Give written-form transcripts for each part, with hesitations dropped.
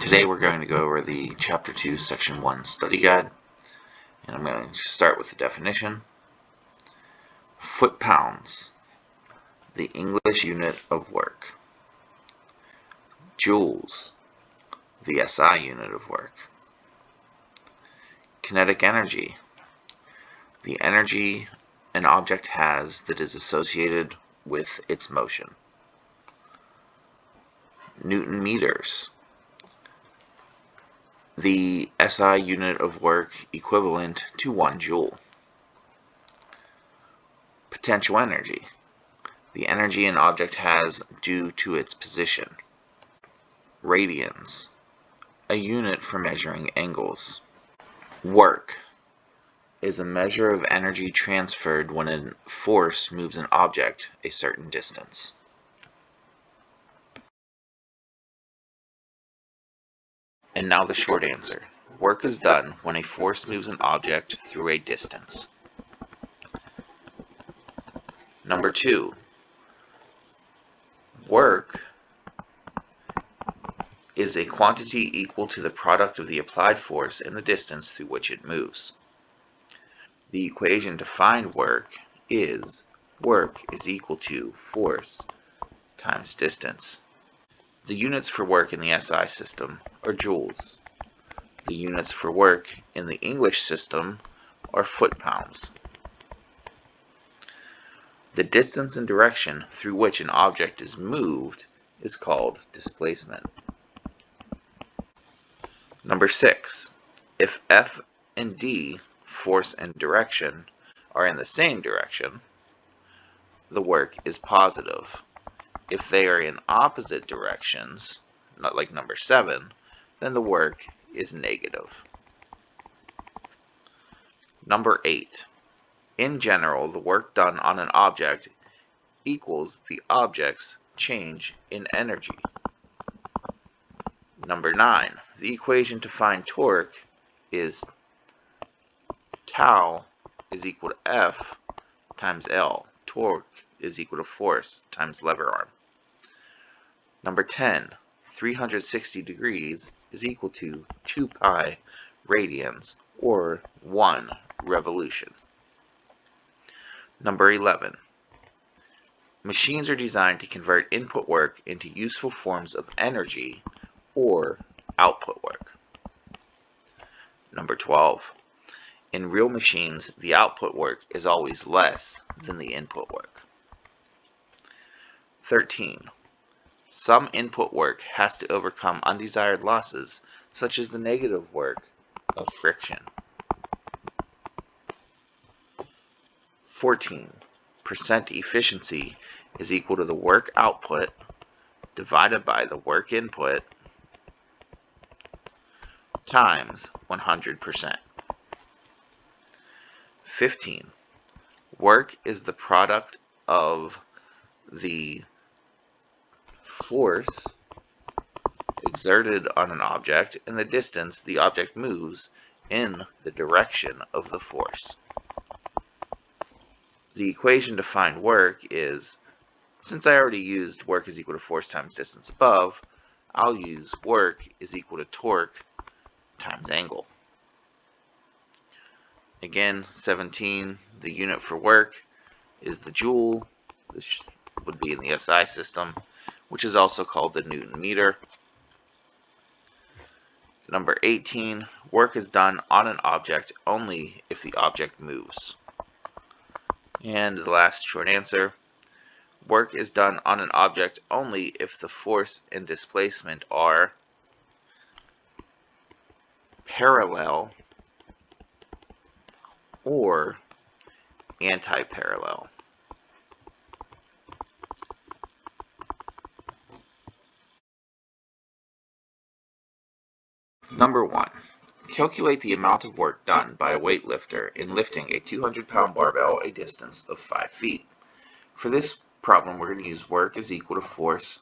Today we're going to go over the Chapter 2, Section 1 study guide, and I'm going to start with the definition. Foot-pounds, the English unit of work. Joules, the SI unit of work. Kinetic energy, the energy an object has that is associated with its motion. Newton meters, the SI unit of work equivalent to 1 joule. Potential energy, the energy an object has due to its position. Radians, a unit for measuring angles. Work is a measure of energy transferred when a force moves an object a certain distance. And now the short answer. Work is done when a force moves an object through a distance. Number 2. Work is a quantity equal to the product of the applied force and the distance through which it moves. The equation to find work is equal to force times distance. The units for work in the SI system are joules. The units for work in the English system are foot-pounds. The distance and direction through which an object is moved is called displacement. Number 6. If F and D, force and direction, are in the same direction, the work is positive. If they are in opposite directions, not like number 7, then the work is negative. Number 8. In general, the work done on an object equals the object's change in energy. Number 9. The equation to find torque is tau is equal to F times L. Torque is equal to force times lever arm. Number 10. 360 degrees is equal to 2 pi radians, or 1 revolution. Number 11. Machines are designed to convert input work into useful forms of energy, or output work. Number 12. In real machines, the output work is always less than the input work. 13. Some input work has to overcome undesired losses, such as the negative work of friction. 14. Percent efficiency is equal to the work output divided by the work input times 100%. 15. Work is the product of the force exerted on an object and the distance the object moves in the direction of the force. The equation to find work is, since I already used work is equal to force times distance above, I'll use work is equal to torque times angle. Again, 17, the unit for work is the joule. This would be in the SI system, which is also called the Newton meter. Number 18, work is done on an object only if the object moves. And the last short answer, work is done on an object only if the force and displacement are parallel or anti-parallel. Number 1. Calculate the amount of work done by a weightlifter in lifting a 200-pound barbell a distance of 5 feet. For this problem, we're going to use work is equal to force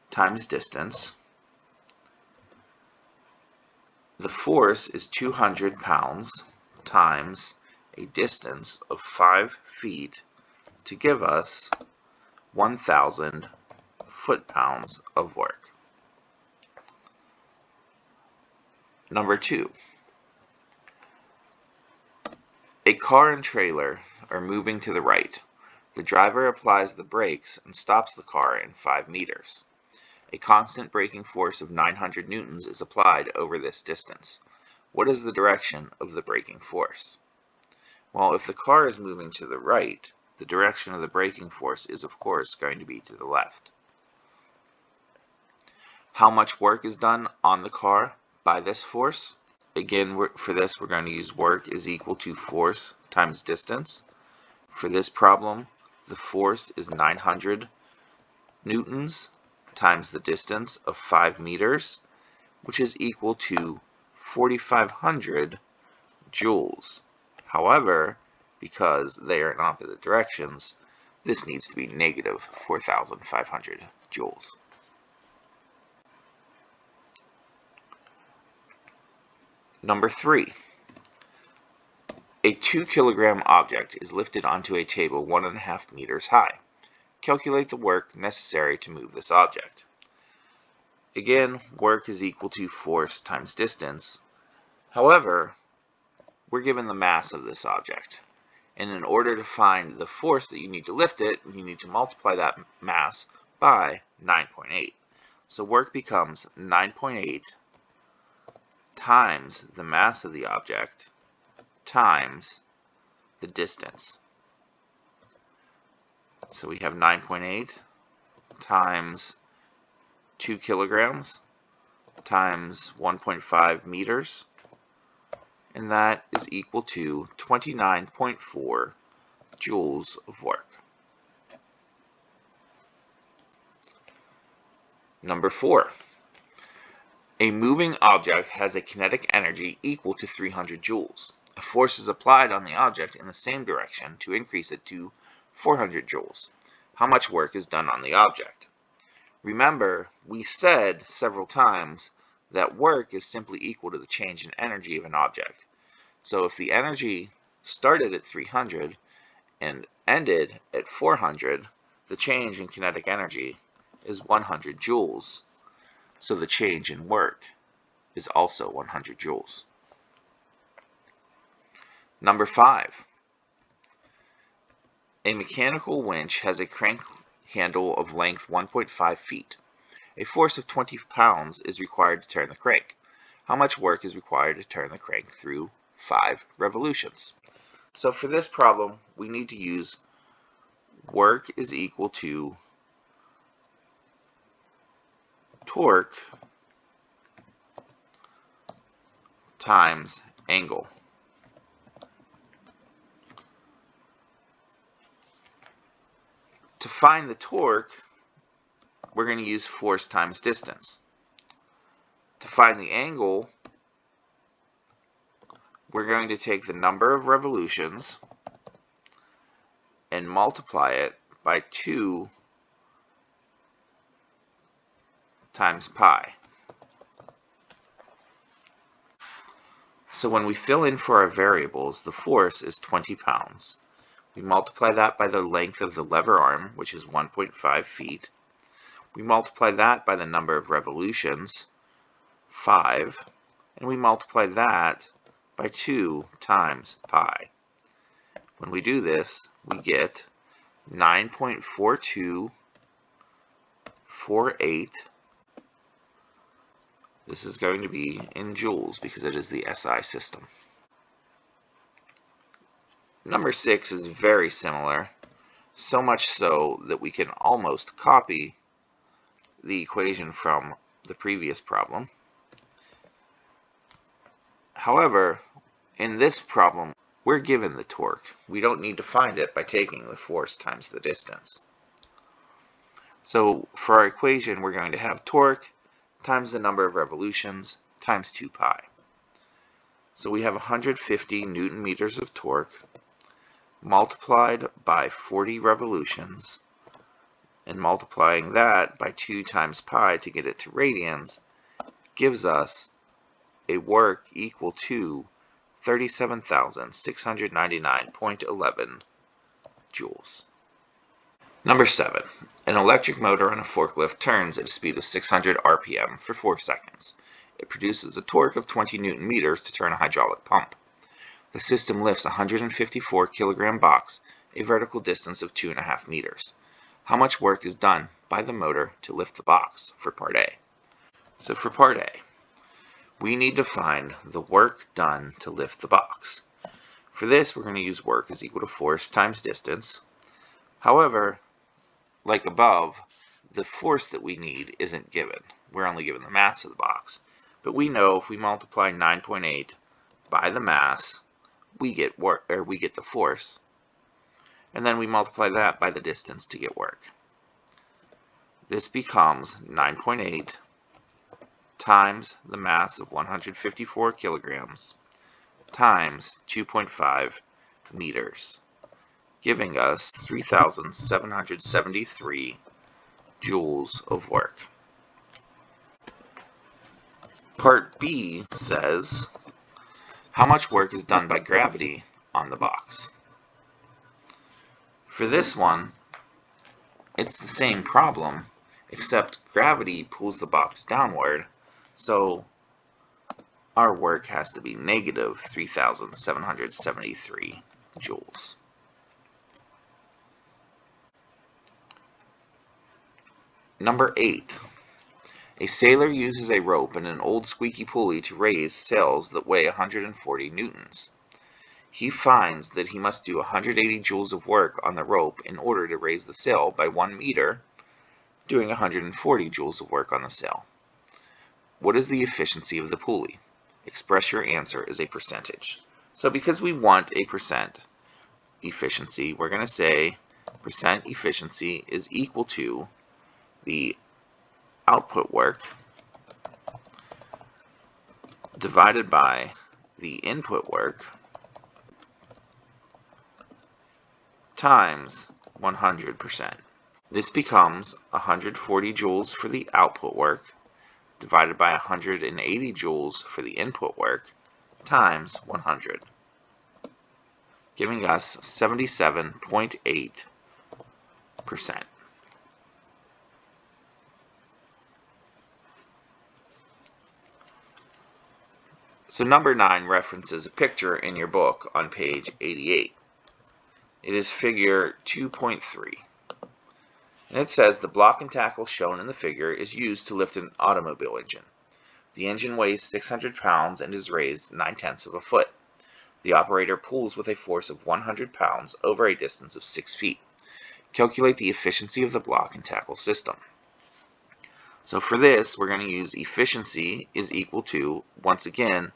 times distance. The force is 200 pounds times a distance of 5 feet to give us 1,000 foot-pounds of work. Number 2. A car and trailer are moving to the right. The driver applies the brakes and stops the car in 5 meters. A constant braking force of 900 newtons is applied over this distance. What is the direction of the braking force? Well, if the car is moving to the right, the direction of the braking force is of course going to be to the left. How much work is done on the car by this force? Again, for this we're going to use work is equal to force times distance. For this problem, the force is 900 newtons times the distance of 5 meters, which is equal to 4,500 joules. However, because they are in opposite directions, this needs to be negative 4,500 joules. Number 3. A 2 kilogram object is lifted onto a table 1.5 meters high. Calculate the work necessary to move this object. Again, work is equal to force times distance. However, we're given the mass of this object. And in order to find the force that you need to lift it, you need to multiply that mass by 9.8. So work becomes 9.8 times the mass of the object times the distance. So we have 9.8 times 2 kilograms times 1.5 meters, and that is equal to 29.4 joules of work. Number 4. A moving object has a kinetic energy equal to 300 joules. A force is applied on the object in the same direction to increase it to 400 joules. How much work is done on the object? Remember, we said several times that work is simply equal to the change in energy of an object. So if the energy started at 300 and ended at 400, the change in kinetic energy is 100 joules. So the change in work is also 100 joules. Number 5. A mechanical winch has a crank handle of length 1.5 feet. A force of 20 pounds is required to turn the crank. How much work is required to turn the crank through 5 revolutions? So for this problem, we need to use work is equal to torque times angle. To find the torque, we're going to use force times distance. To find the angle, we're going to take the number of revolutions and multiply it by 2 times pi. So when we fill in for our variables, the force is 20 pounds. We multiply that by the length of the lever arm, which is 1.5 feet. We multiply that by the number of revolutions, 5, and we multiply that by 2 times pi. When we do this, we get 9.4248. This is going to be in joules because it is the SI system. Number 6 is very similar, so much so that we can almost copy the equation from the previous problem. However, in this problem, we're given the torque. We don't need to find it by taking the force times the distance. So for our equation, we're going to have torque times the number of revolutions times 2 pi. So we have 150 newton meters of torque multiplied by 40 revolutions, and multiplying that by 2 times pi to get it to radians gives us a work equal to 37,699.11 joules. Number 7. An electric motor on a forklift turns at a speed of 600 RPM for 4 seconds. It produces a torque of 20 Newton meters to turn a hydraulic pump. The system lifts a 154 kilogram box a vertical distance of 2.5 meters. How much work is done by the motor to lift the box for part A? So for part A, we need to find the work done to lift the box. For this, we're going to use work is equal to force times distance. However, like above, the force that we need isn't given. We're only given the mass of the box. But we know if we multiply 9.8 by the mass, we get the force. And then we multiply that by the distance to get work. This becomes 9.8 times the mass of 154 kilograms times 2.5 meters, giving us 3,773 joules of work. Part B says, how much work is done by gravity on the box? For this one, it's the same problem, except gravity pulls the box downward, so our work has to be negative 3,773 joules. Number 8. A sailor uses a rope and an old squeaky pulley to raise sails that weigh 140 newtons. He finds that he must do 180 joules of work on the rope in order to raise the sail by 1 meter, doing 140 joules of work on the sail. What is the efficiency of the pulley? Express your answer as a percentage. So because we want a percent efficiency, we're going to say percent efficiency is equal to the output work divided by the input work times 100%. This becomes 140 joules for the output work divided by 180 joules for the input work times 100, giving us 77.8%. So number 9 references a picture in your book on page 88. It is figure 2.3. And it says the block and tackle shown in the figure is used to lift an automobile engine. The engine weighs 600 pounds and is raised 9/10 of a foot. The operator pulls with a force of 100 pounds over a distance of 6 feet. Calculate the efficiency of the block and tackle system. So for this, we're going to use efficiency is equal to, once again,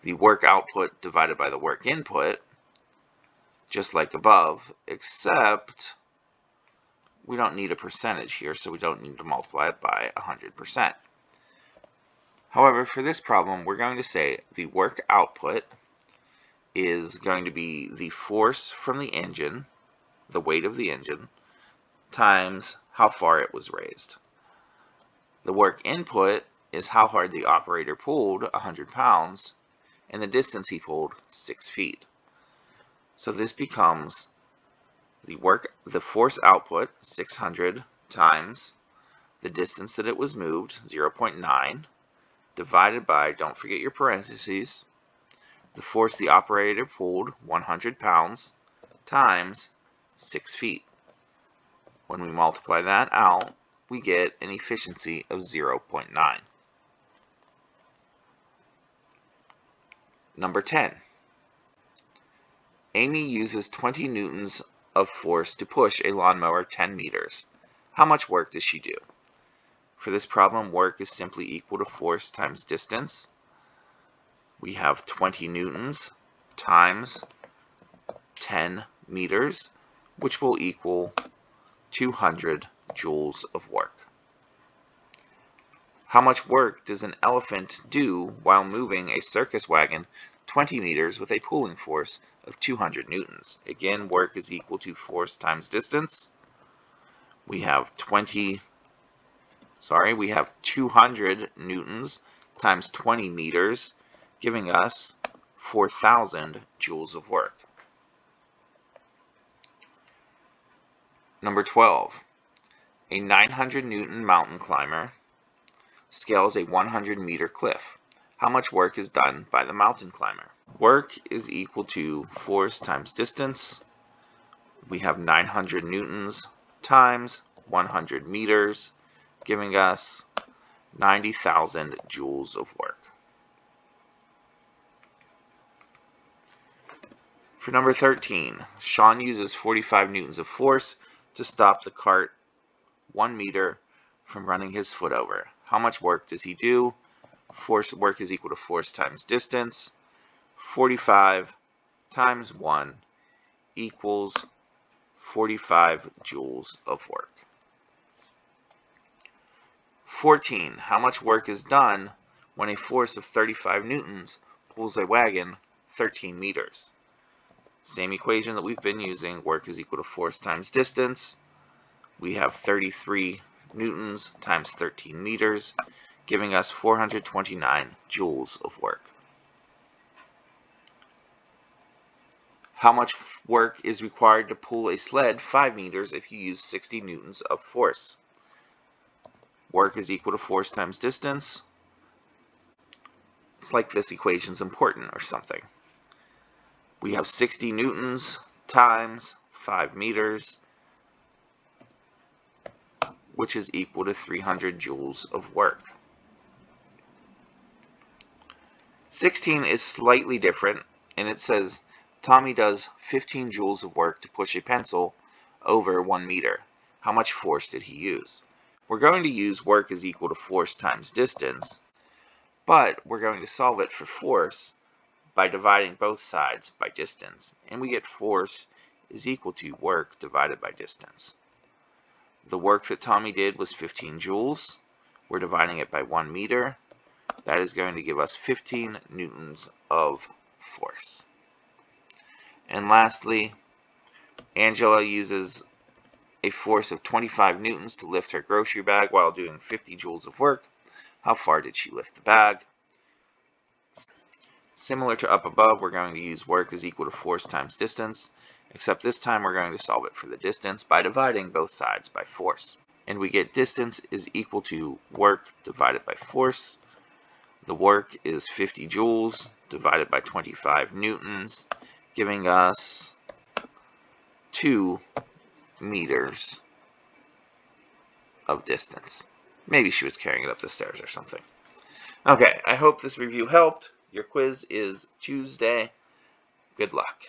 the work output divided by the work input, just like above, except we don't need a percentage here, so we don't need to multiply it by 100%. However, for this problem, we're going to say the work output is going to be the force from the engine, the weight of the engine, times how far it was raised. The work input is how hard the operator pulled, 100 pounds, and the distance he pulled, 6 feet. So this becomes the force output, 600, times the distance that it was moved, 0.9, divided by, don't forget your parentheses, the force the operator pulled, 100 pounds, times 6 feet. When we multiply that out, we get an efficiency of 0.9. Number 10. Amy uses 20 newtons of force to push a lawnmower 10 meters. How much work does she do? For this problem, work is simply equal to force times distance. We have 20 newtons times 10 meters, which will equal 200 joules of work. How much work does an elephant do while moving a circus wagon 20 meters with a pulling force of 200 newtons? Again, work is equal to force times distance. We have 200 newtons times 20 meters, giving us 4,000 joules of work. Number 12. A 900 Newton mountain climber scales a 100 meter cliff. How much work is done by the mountain climber? Work is equal to force times distance. We have 900 newtons times 100 meters, giving us 90,000 joules of work. For number 13, Sean uses 45 newtons of force to stop the cart 1 meter from running his foot over. How much work does he do? Work is equal to force times distance. 45 times 1 equals 45 joules of work. 14. How much work is done when a force of 35 newtons pulls a wagon 13 meters? Same equation that we've been using. Work is equal to force times distance. We have 33 newtons times 13 meters, giving us 429 joules of work. How much work is required to pull a sled 5 meters if you use 60 newtons of force? Work is equal to force times distance. It's like this equation's important or something. We have 60 newtons times 5 meters, which is equal to 300 joules of work. 16 is slightly different, and it says Tommy does 15 joules of work to push a pencil over 1 meter. How much force did he use? We're going to use work is equal to force times distance, but we're going to solve it for force by dividing both sides by distance, and we get force is equal to work divided by distance. The work that Tommy did was 15 joules. We're dividing it by 1 meter. That is going to give us 15 newtons of force. And lastly, Angela uses a force of 25 newtons to lift her grocery bag while doing 50 joules of work. How far did she lift the bag? Similar to up above, we're going to use work is equal to force times distance, except this time we're going to solve it for the distance by dividing both sides by force. And we get distance is equal to work divided by force. The work is 50 joules divided by 25 newtons, giving us 2 meters of distance. Maybe she was carrying it up the stairs or something. Okay, I hope this review helped. Your quiz is Tuesday. Good luck.